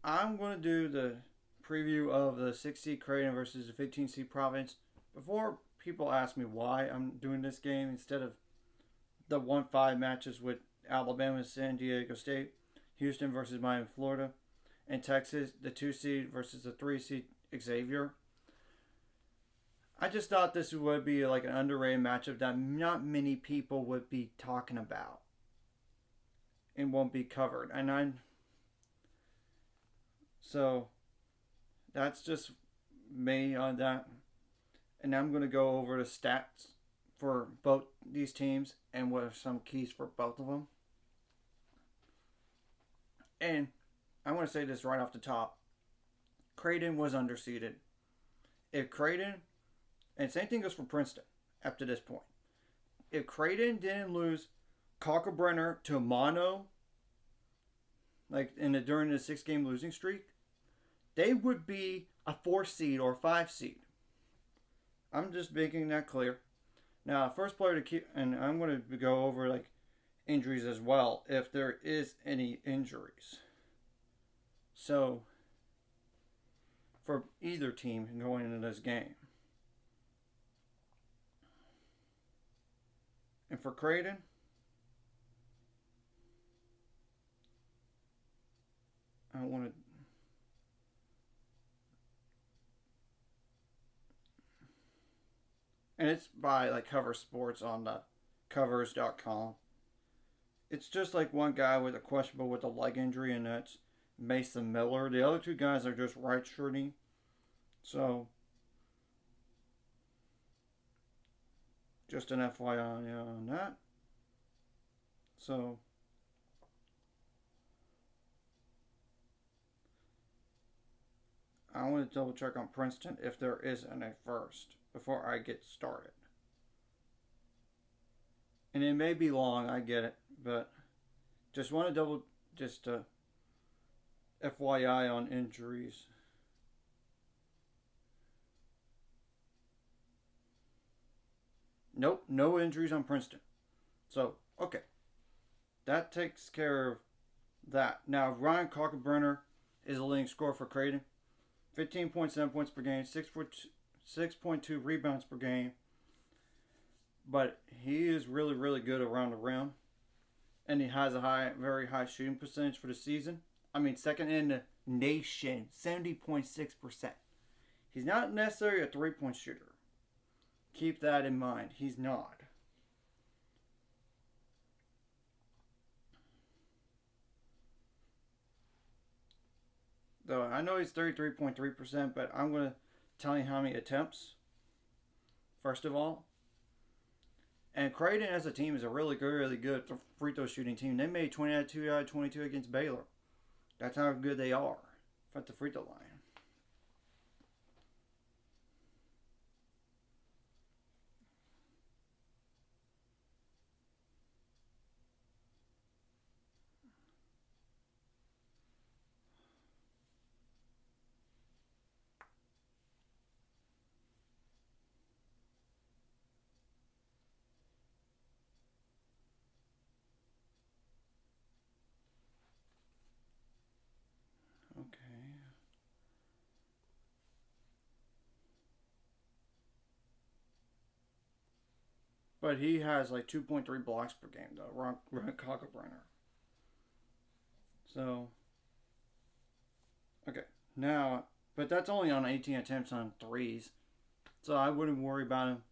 I'm going to do the preview of the 6 seed Creighton versus the 15 seed Providence. Before people ask me why I'm doing this game instead of the 1-5 matches with Alabama, San Diego State, Houston versus Miami, Florida, and Texas, the 2 seed versus the 3 seed Xavier. I just thought this would be like an underrated matchup that not many people would be talking about and won't be covered. So that's just me on that. And I'm going to go over the stats for both these teams and what are some keys for both of them. And I want to say this right off the top. Creighton was underseeded. If Creighton, and same thing goes for Princeton up to this point. If Creighton didn't lose Kalkbrenner to Mono, like during the 6-game losing streak, they would be a 4 seed or 5 seed. I'm just making that clear. Now, first player to keep, and I'm going to go over like injuries as well, if there is any injuries. So, for either team going into this game. And for Creighton, I want to. And it's by like Cover Sports on the covers.com. It's just like one guy with a questionable with a leg injury, and that's Mason Miller. The other two guys are just redshirting. So, just an FYI on that. So, I want to double check on Princeton if there is any first before I get started. And it may be long, I get it, but just want to FYI on injuries. Nope, no injuries on Princeton. So, okay. That takes care of that. Now, Ryan Kalkbrenner is the leading scorer for Creighton. 15.7 points per game, 6.2 rebounds per game. But he is really, really good around the rim. And he has a very high shooting percentage for the season. I mean, second in the nation, 70.6%. He's not necessarily a three-point shooter. Keep that in mind. He's not. Though I know he's 33.3%, but I'm going to tell you how many attempts, first of all. And Creighton as a team is a really good free throw shooting team. They made 20 out of 22 against Baylor. That's how good they are at the free throw line. Okay. But he has like 2.3 blocks per game, though. Ron Kalkbrenner. So, okay. Now, but that's only on 18 attempts on threes. So I wouldn't worry about him.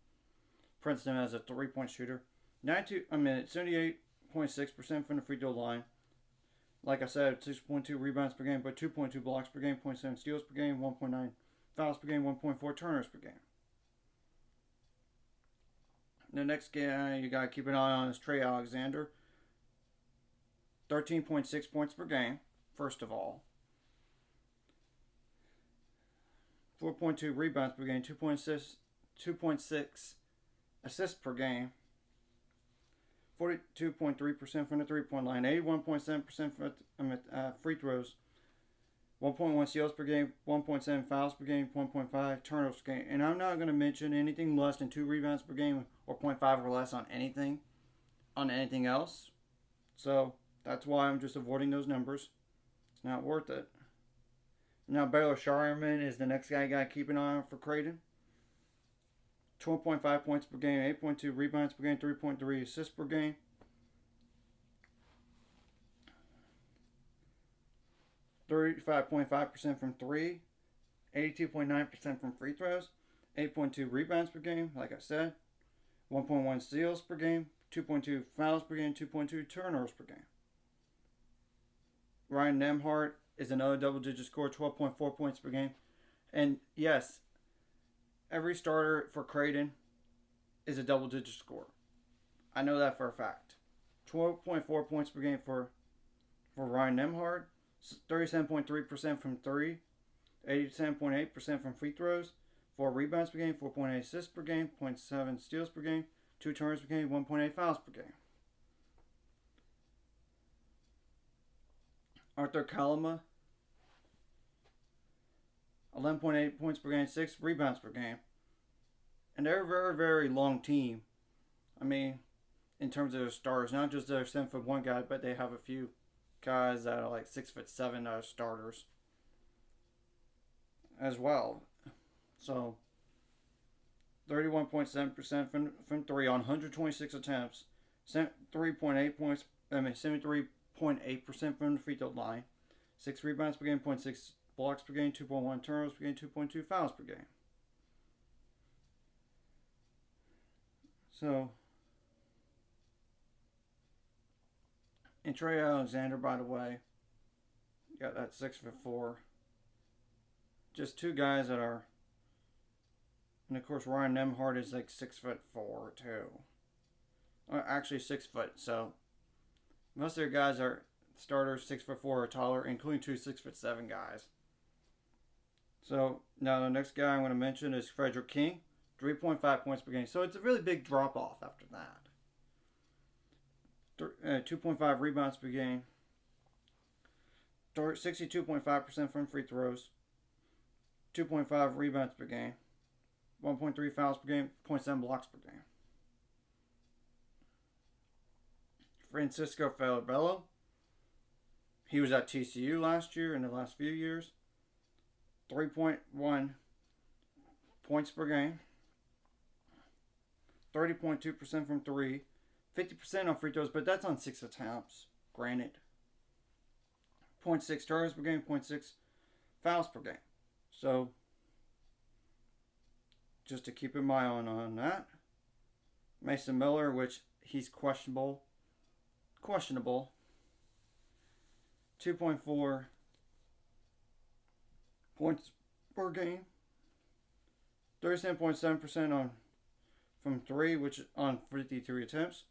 Princeton as a 3-point shooter. 78.6% from the free throw line. Like I said, 6.2 rebounds per game, but 2.2 blocks per game, 0.7 steals per game, 1.9 fouls per game, 1.4 turnovers per game. The next guy you got to keep an eye on is Trey Alexander. 13.6 points per game, first of all. 4.2 rebounds per game, 2.6 assists per game. 42.3% from the three-point line, 81.7% from free throws, 1.1 steals per game, 1.7 fouls per game, 1.5 turnovers per game. And I'm not going to mention anything less than 2 rebounds per game or 0.5 or less on anything else. So that's why I'm just avoiding those numbers. It's not worth it. Now, Baylor Sharman is the next guy you got to keep an eye on for Creighton. 12.5 points per game, 8.2 rebounds per game, 3.3 assists per game. 35.5% from 3, 82.9% from free throws, 8.2 rebounds per game, like I said, 1.1 steals per game, 2.2 fouls per game, 2.2 turnovers per game. Ryan Nembhard is another double-digit scorer, 12.4 points per game. And yes, every starter for Creighton is a double-digit scorer. I know that for a fact. 12.4 points per game for Ryan Nembhard, 37.3% from 3, 87.8% from free throws, 4 rebounds per game, 4.8 assists per game, 0.7 steals per game, 2 turnovers per game, 1.8 fouls per game. Arthur Kalama, 11.8 points per game, 6 rebounds per game. And they're a very, very long team. I mean, in terms of their stars, not just their 7'1" guy, but they have a few guys that are like 6'7" starters as well. So 31.7% from 3 on 126 attempts, 3.8 points. 73.8% from the free throw line, 6 rebounds per game, 0.6 blocks per game, 2.1 turnovers per game, 2.2 fouls per game. So, and Trey Alexander, by the way, got that 6'4". Just two guys that are, and of course Ryan Nembhard is like 6'4" too. Actually 6 foot. So most of their guys are starters 6'4" or taller, including 2 6'7" guys. So now the next guy I'm going to mention is Frederick King, 3.5 points per game. So it's a really big drop off after that. 2.5 rebounds per game, 62.5% from free throws, 2.5 rebounds per game, 1.3 fouls per game, 0.7 blocks per game. Francisco Falabella, he was at TCU last year in the last few years. 3.1 points per game, 30.2% from 3, 50% on free throws, but that's on 6 attempts, granted. 0.6 turnovers per game, 0.6 fouls per game. So, just to keep in mind on that. Mason Miller, which he's questionable. 2.4 points per game. 37.7% on from 3, which on 53 attempts.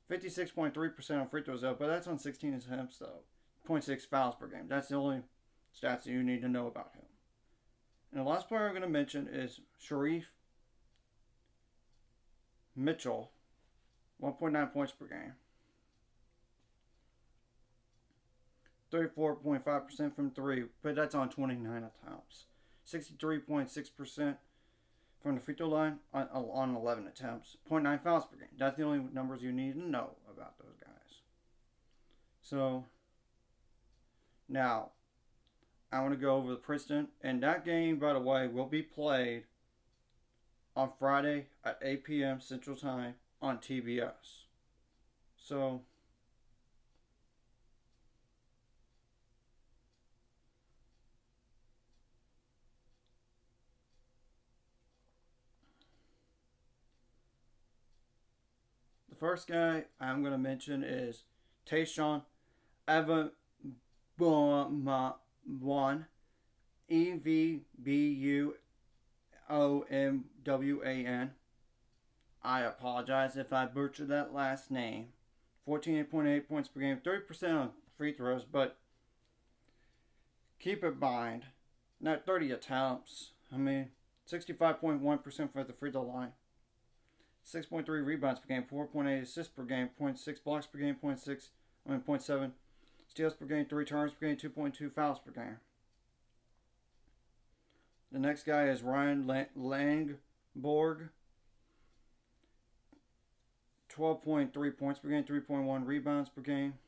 56.3% on free throws though, but that's on 16 attempts though. 0.6 fouls per game. That's the only stats that you need to know about him. And the last player I'm going to mention is Sharif Mitchell. 1.9 points per game. 34.5% from 3, but that's on 29 attempts. 63.6% from the free throw line on 11 attempts. 0.9 fouls per game. That's the only numbers you need to know about those guys. So, now, I want to go over the Princeton. And that game, by the way, will be played on Friday at 8 p.m. Central Time on TBS. So, the first guy I'm going to mention is Tayshaun Evabomwan, Evbumwan. I apologize if I butchered that last name. 14.8 points per game, 30% on free throws, but keep in mind, not 30 attempts. 65.1% for the free throw line. 6.3 rebounds per game, 4.8 assists per game, 0.6 blocks per game, 0.7 steals per game, 3 turnovers per game, 2.2 fouls per game. The next guy is Ryan Langborg. 12.3 points per game, 3.1 rebounds per game.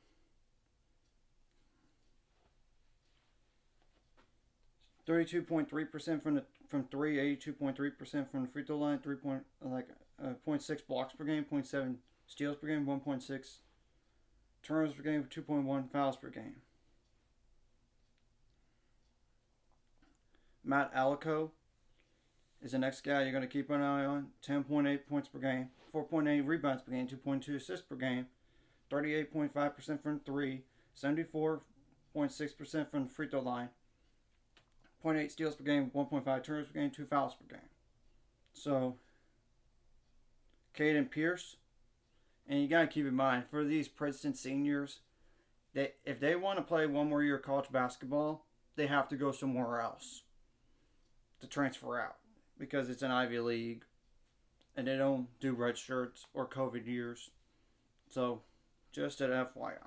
32.3% from three, 82.3% from the free throw line, 0.6 blocks per game, 0.7 steals per game, 1.6 turnovers per game, 2.1 fouls per game. Matt Alico is the next guy you're going to keep an eye on. 10.8 points per game, 4.8 rebounds per game, 2.2 assists per game, 38.5% from three, 74.6% from the free throw line, 0.8 steals per game, 1.5 turnovers per game, 2 fouls per game. So, Caden Pierce, and you got to keep in mind, for these Princeton seniors, if they want to play one more year of college basketball, they have to go somewhere else to transfer out because it's an Ivy League and they don't do red shirts or COVID years. So, just an FYI.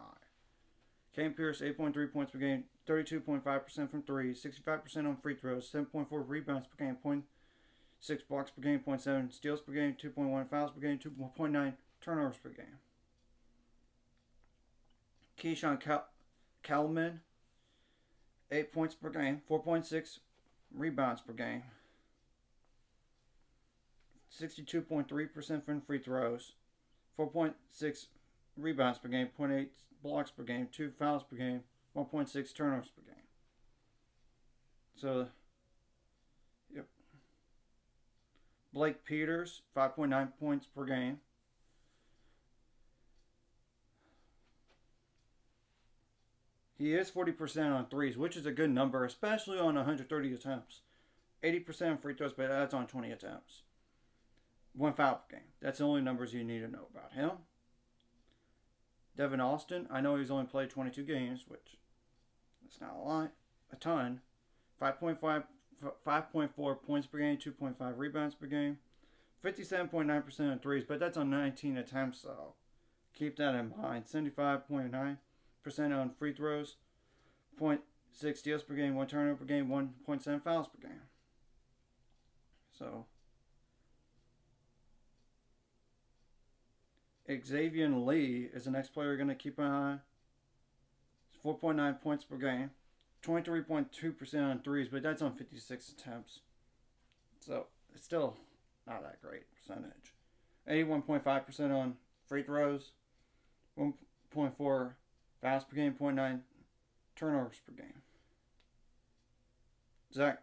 Caden Pierce, 8.3 points per game, 32.5% from three, 65% on free throws, 7.4 rebounds per game, 0.6 blocks per game, 0.7 steals per game, 2.1 fouls per game, 2.9 turnovers per game. Keyshawn Kalman, 8 points per game, 4.6 rebounds per game, 62.3% from free throws, 4.6 rebounds per game, 0.8 blocks per game, 2 fouls per game, 1.6 turnovers per game. So, yep. Blake Peters, 5.9 points per game. He is 40% on threes, which is a good number, especially on 130 attempts. 80% on free throws, but that's on 20 attempts. 1 foul per game. That's the only numbers you need to know about him. Devin Austin, I know he's only played 22 games, which that's not a ton. 5.4 points per game, 2.5 rebounds per game. 57.9% on threes, but that's on 19 attempts, so keep that in mind. 75.9% on free throws, 0.6 steals per game, 1 turnover per game, 1.7 fouls per game. So, Xavier Lee is the next player you're going to keep an eye on. 4.9 points per game, 23.2% on threes, but that's on 56 attempts. So, it's still not that great percentage. 81.5% on free throws, 1.4 fouls per game, 0.9 turnovers per game. Zach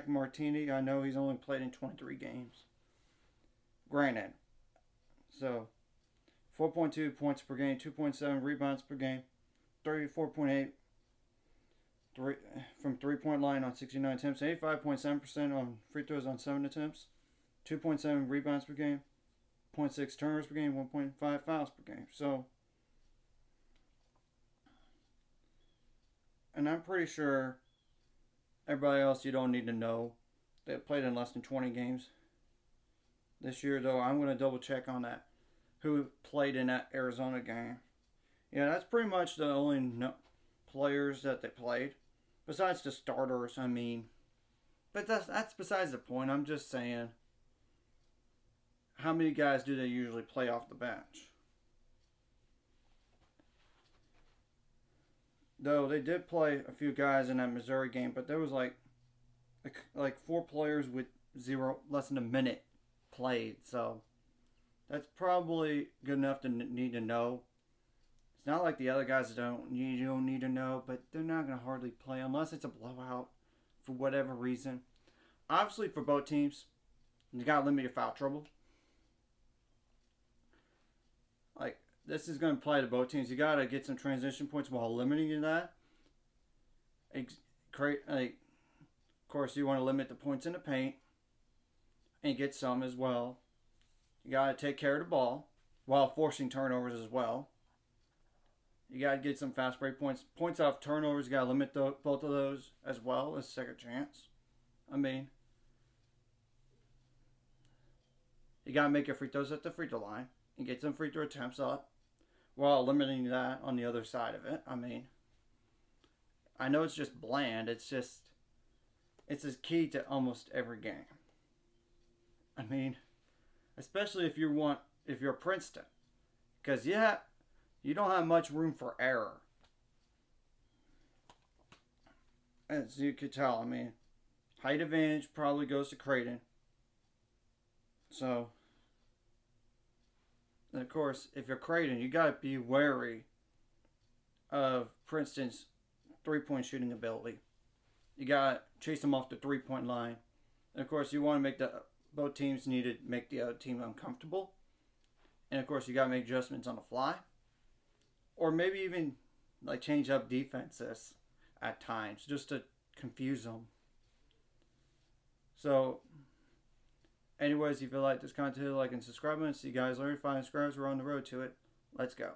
Martini, I know he's only played in 23 games. Granted. So, 4.2 points per game, 2.7 rebounds per game, 34.8 from three-point line on 69 attempts, 85.7% on free throws on 7 attempts, 2.7 rebounds per game, 0.6 turnovers per game, 1.5 fouls per game. So, and I'm pretty sure everybody else you don't need to know. They played in less than 20 games this year, though. I'm going to double check on that. Who played in that Arizona game. Yeah, that's pretty much the only players that they played. Besides the starters, I mean. But that's besides the point. I'm just saying. How many guys do they usually play off the bench? Though they did play a few guys in that Missouri game, but there was like 4 players with less than a minute played. So that's probably good enough to need to know. It's not like the other guys you don't need to know, but they're not going to hardly play unless it's a blowout for whatever reason. Obviously, for both teams, you got to limit your foul trouble. Like, this is going to apply to both teams. You got to get some transition points while limiting that. Of course, you want to limit the points in the paint and get some as well. You got to take care of the ball while forcing turnovers as well. You got to get some fast break points. Points off turnovers, you got to limit both of those as well as second chance. I mean, you got to make your free throws at the free throw line and get some free throw attempts up while limiting that on the other side of it. I mean, I know it's just bland. It's a key to almost every game. I mean, especially if you're Princeton. Because, yeah, you don't have much room for error. as you could tell, I mean, height advantage probably goes to Creighton. So, and of course, if you're Creighton, you got to be wary of Princeton's 3-point shooting ability. You got to chase them off the 3-point line. And of course, you want to make both teams need to make the other team uncomfortable. And of course, you got to make adjustments on the fly. Or maybe even like change up defenses at times just to confuse them. So, anyways, if you like this content, like and subscribe. And see you guys later. 5 subscribers, we're on the road to it. Let's go.